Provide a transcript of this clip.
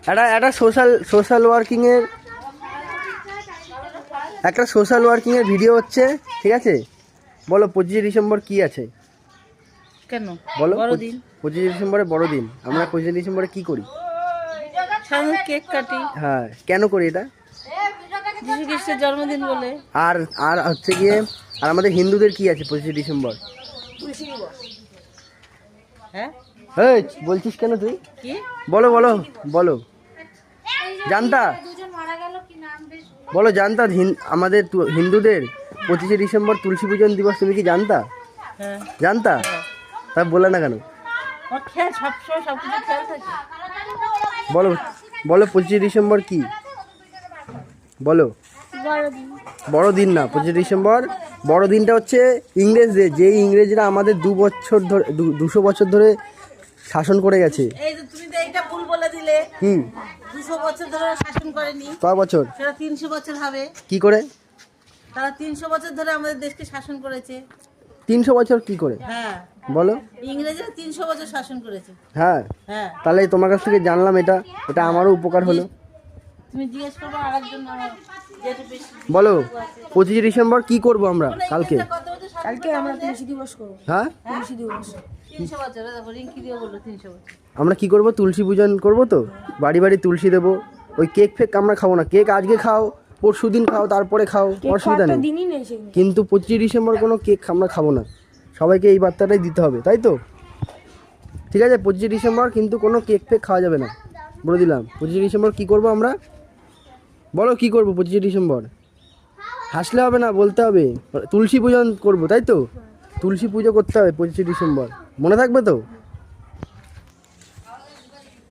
একটা social ওয়ার্কিংয়ের video হচ্ছে, ঠিক আছে? বলো 25শে ডিসেম্বর কি আছে? কেন বলো। বড়দিন। 25শে ডিসেম্বরে বড়দিন। আমরা 25শে ডিসেম্বরে কি করি? সাধারণত কেক কাটি। হ্যাঁ, কেন করি এটা? যীশু খ্রিস্টের জন্মদিন বলে। আর আর হচ্ছে গিয়ে আর আমাদের হিন্দুদের কি আছে 25শে ডিসেম্বর? হ্যাঁ, এই বলছিস কেন তুই? কি বলো বলো বলো জানতা, বলো জানতা আমাদের হিন্দুদের 25শে ডিসেম্বর তুলসী পূজন দিবস, তুমি কি জানতা? হ্যাঁ, জানতা? তা বলে না কেন? আমার খেয়াল সবসময় সবকিছু খেয়াল থাকে। বলো বলো 25শে ডিসেম্বর কি? বলো। বড়দিন না, 25শে ডিসেম্বর বড়দিনটা হচ্ছে ইংরেজদের, যেই ইংরেজরা আমাদের 200 বছর ধরে শাসন করে গেছে। এই যে তুমি তো এইটা ভুল বলে দিলে। 200 বছর ধরে শাসন করেনি। কয় বছর? সেটা 300 বছর হবে। কি করে? তারা 300 বছর ধরে আমাদের দেশকে শাসন করেছে। 300 বছর কি করে? হ্যাঁ, বলো। ইংরেজরা 300 বছর শাসন করেছে। হ্যাঁ, হ্যাঁ, তাহলে তোমার কাছ থেকে জানলাম, এটা আমারও উপকার হলো। তুমি জিজ্ঞেস করবে আরেকজন যেটা বেশি। বলো 25শে ডিসেম্বর কি করব আমরা কালকে? কালকে আমরা তুলসী দিবস করব। হ্যাঁ, তুলসী দিবস 300 বছর। দেখো রিঙ্কি দিয়ে বললো 300 বছর। আমরা কি করব? তুলসী পূজন করব, তো বাড়ি বাড়ি তুলসী দেবো। ওই কেক ফেক আমরা খাবো না। কেক আজকে খাও, পরশু দিন খাও, তারপরে খাও, অসুবিধা নেই। কিন্তু 25শে ডিসেম্বর কোনো কেক আমরা খাবো না। সবাইকে এই বার্তাটাই দিতে হবে, তাই তো? ঠিক আছে, 25শে ডিসেম্বর কিন্তু কোনো কেক ফেক খাওয়া যাবে না, বলে দিলাম। 25শে ডিসেম্বর কি করব আমরা? বলো কি করব 25শে ডিসেম্বর? হাসলে হবে না, বলতে হবে। তুলসী পূজন করব, তাই তো? তুলসী পুজো করতে হবে 25শে ডিসেম্বর, মনে থাকবে তো?